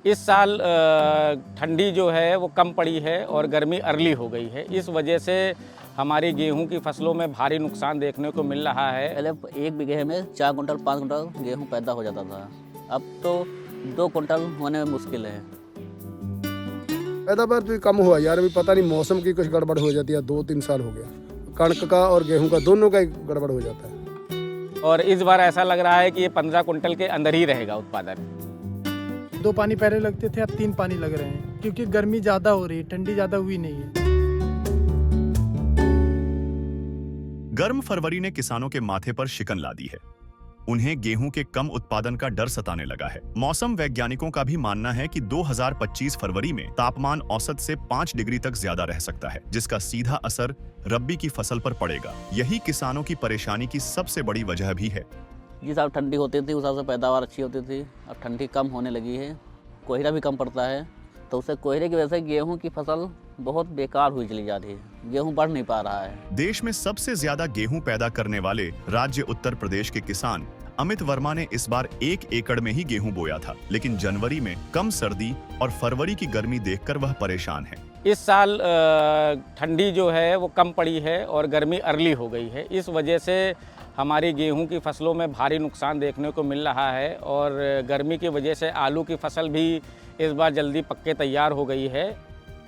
इस साल ठंडी जो है वो कम पड़ी है और गर्मी अर्ली हो गई है। इस वजह से हमारी गेहूं की फसलों में भारी नुकसान देखने को मिल रहा है। पहले 1 बीघे में 4 कुंटल 5 कुंटल गेहूं पैदा हो जाता था, अब तो 2 कुंटल होने में मुश्किल है। पैदावार तो कम हुआ यार, अभी पता नहीं मौसम की कुछ गड़बड़ हो जाती है। 2-3 साल हो गया, कणक का और गेहूं का दोनों का ही गड़बड़ हो जाता है। और इस बार ऐसा लग रहा है कि ये 15 कुंटल के अंदर ही रहेगा उत्पादन। 2 पानी पहले लगते थे, अब 3 पानी लग रहे हैं, क्योंकि गर्मी ज़्यादा हो रही है, ठंडी ज़्यादा हुई नहीं है। गर्म फरवरी ने किसानों के माथे पर शिकन ला दी है। उन्हें गेहूं के कम उत्पादन का डर सताने लगा है। मौसम वैज्ञानिकों का भी मानना है कि 2025 फरवरी में तापमान औसत से 5 डिग्री तक ज्यादा रह सकता है, जिसका सीधा असर रब्बी की फसल पर पड़ेगा। यही किसानों की परेशानी की सबसे बड़ी वजह भी है। जिस हिसाब से ठंडी होती थी उस हिसाब से पैदावार अच्छी होती थी, अब ठंडी कम होने लगी है, कोहरा भी कम पड़ता है, तो उससे कोहरे की वजह से गेहूं की फसल बहुत बेकार हुई चली जा रही है, गेहूं बढ़ नहीं पा रहा है। देश में सबसे ज्यादा गेहूं पैदा करने वाले राज्य उत्तर प्रदेश के किसान अमित वर्मा ने इस बार 1 एकड़ में ही गेहूं बोया था, लेकिन जनवरी में कम सर्दी और फरवरी की गर्मी देखकर वह परेशान है। इस साल ठंडी जो है वो कम पड़ी है और गर्मी अर्ली हो गई है। इस वजह से हमारी गेहूं की फसलों में भारी नुकसान देखने को मिल रहा है और गर्मी की वजह से आलू की फसल भी इस बार जल्दी पक्के तैयार हो गई है।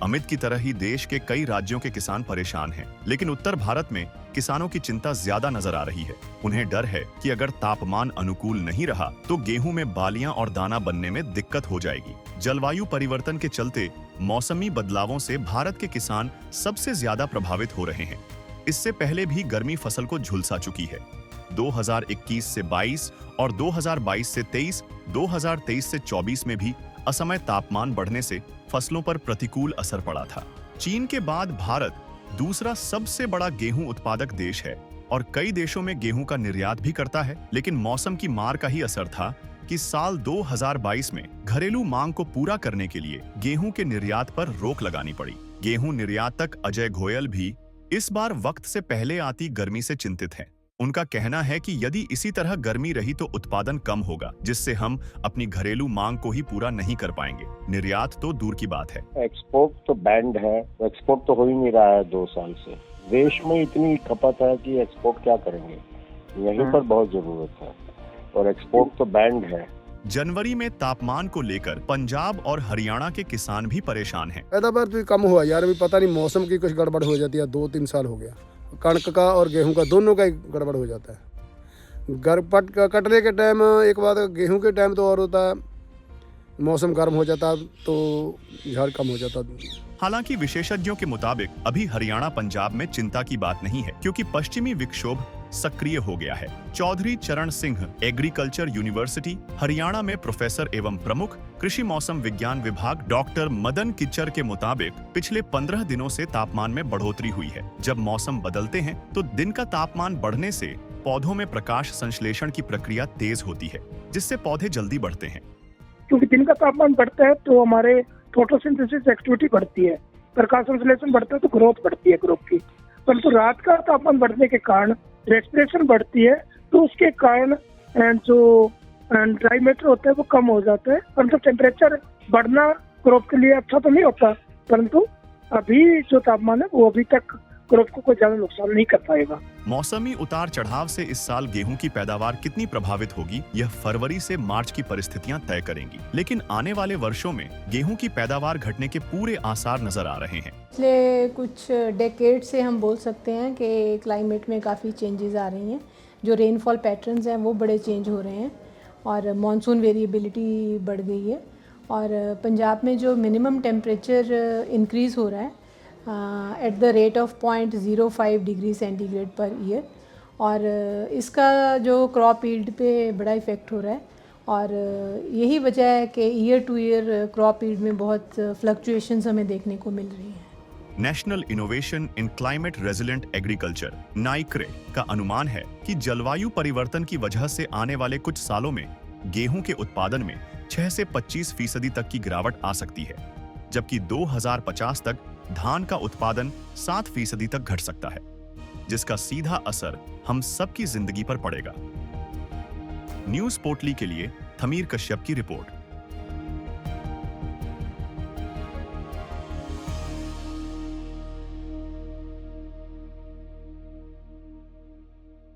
अमित की तरह ही देश के कई राज्यों के किसान परेशान हैं, लेकिन उत्तर भारत में किसानों की चिंता ज्यादा नजर आ रही है। उन्हें डर है कि अगर तापमान अनुकूल नहीं रहा तो गेहूं में बालियां और दाना बनने में दिक्कत हो जाएगी। जलवायु परिवर्तन के चलते मौसमी बदलावों से भारत के किसान सबसे ज्यादा प्रभावित हो रहे हैं। इससे पहले भी गर्मी फसल को झुलसा चुकी है। 2021 से 22 और 2022 से 23, 2023 से 24 में भी असमय तापमान बढ़ने से फसलों पर प्रतिकूल असर पड़ा था। चीन के बाद भारत दूसरा सबसे बड़ा गेहूं उत्पादक देश है और कई देशों में गेहूं का निर्यात भी करता है, लेकिन मौसम की मार का ही असर था कि साल 2022 में घरेलू मांग को पूरा करने के लिए गेहूं के निर्यात पर रोक लगानी पड़ी। गेहूं निर्यातक अजय गोयल भी इस बार वक्त से पहले आती गर्मी से चिंतित हैं। उनका कहना है कि यदि इसी तरह गर्मी रही तो उत्पादन कम होगा, जिससे हम अपनी घरेलू मांग को ही पूरा नहीं कर पाएंगे। निर्यात तो दूर की बात है। एक्सपोर्ट तो बैंड है, एक्सपोर्ट तो हो ही नहीं रहा है 2 साल से। देश में इतनी खपत है कि एक्सपोर्ट क्या करेंगे, यहीं पर बहुत जरूरत है और एक्सपोर्ट तो बैंड है। जनवरी में तापमान को लेकर पंजाब और हरियाणा के किसान भी परेशान हैं। पैदावार तो कम हुआ यार, अभी पता नहीं मौसम की कुछ गड़बड़ हो जाती है। 2-3 साल हो गया, कणक का और गेहूं का दोनों का ही गड़बड़ हो जाता है। कटने के टाइम एक बात, गेहूं के टाइम तो और होता है, मौसम गर्म हो जाता तो झाड़ कम हो जाता। हालांकि विशेषज्ञों के मुताबिक अभी हरियाणा पंजाब में चिंता की बात नहीं है, क्योंकि पश्चिमी विक्षोभ सक्रिय हो गया है। चौधरी चरण सिंह एग्रीकल्चर यूनिवर्सिटी हरियाणा में प्रोफेसर एवं प्रमुख कृषि मौसम विज्ञान विभाग डॉक्टर मदन किच्चर के मुताबिक पिछले 15 दिनों से तापमान में बढ़ोतरी हुई है। जब मौसम बदलते हैं तो दिन का तापमान बढ़ने से पौधों में प्रकाश संश्लेषण की प्रक्रिया तेज होती है, जिससे पौधे जल्दी बढ़ते हैं। क्योंकि दिन का तापमान बढ़ता है तो हमारे फोटोसिंथेसिस एक्टिविटी बढ़ती है, प्रकाश संश्लेषण बढ़ता है तो ग्रोथ बढ़ती है क्रॉप की। परंतु रात का तापमान बढ़ने के कारण रेस्पिरेशन बढ़ती है, तो उसके कारण जो ड्राई मैटर होता है वो कम हो जाता है। परंतु टेम्परेचर बढ़ना क्रॉप के लिए अच्छा तो नहीं होता, परंतु अभी जो तापमान है वो अभी तक क्रॉप को कोई ज्यादा नुकसान नहीं कर पाएगा। मौसमी उतार चढ़ाव से इस साल गेहूं की पैदावार कितनी प्रभावित होगी, यह फरवरी से मार्च की परिस्थितियां तय करेंगी। लेकिन आने वाले वर्षों में गेहूं की पैदावार घटने के पूरे आसार नजर आ रहे हैं। पिछले कुछ डेकेड से हम बोल सकते हैं कि क्लाइमेट में काफ़ी चेंजेस आ रही हैं। जो रेनफॉल पैटर्न्स हैं वो बड़े चेंज हो रहे हैं और मानसून वेरिएबिलिटी बढ़ गई है। और पंजाब में जो मिनिमम टेम्परेचर इंक्रीज़ हो रहा है at the rate of 0.05 degree centigrade per year, और इसका जो क्रॉप यील्ड पे बड़ा इफ़ेक्ट हो रहा है। और यही वजह है कि year to year crop yield में बहुत फ्लक्चुएशंस हमें देखने को मिल रही हैं। National innovation in climate resilient agriculture NICRA का अनुमान है कि जलवायु परिवर्तन की वजह से आने वाले कुछ सालों में गेहूं के उत्पादन में 6 से 25% तक की गिरावट आ सकती है, जबकि 2050 तक धान का उत्पादन 7% तक घट सकता है, जिसका सीधा असर हम सबकी जिंदगी पर पड़ेगा। न्यूज़ पोर्टली के लिए थमीर कश्यप की रिपोर्ट।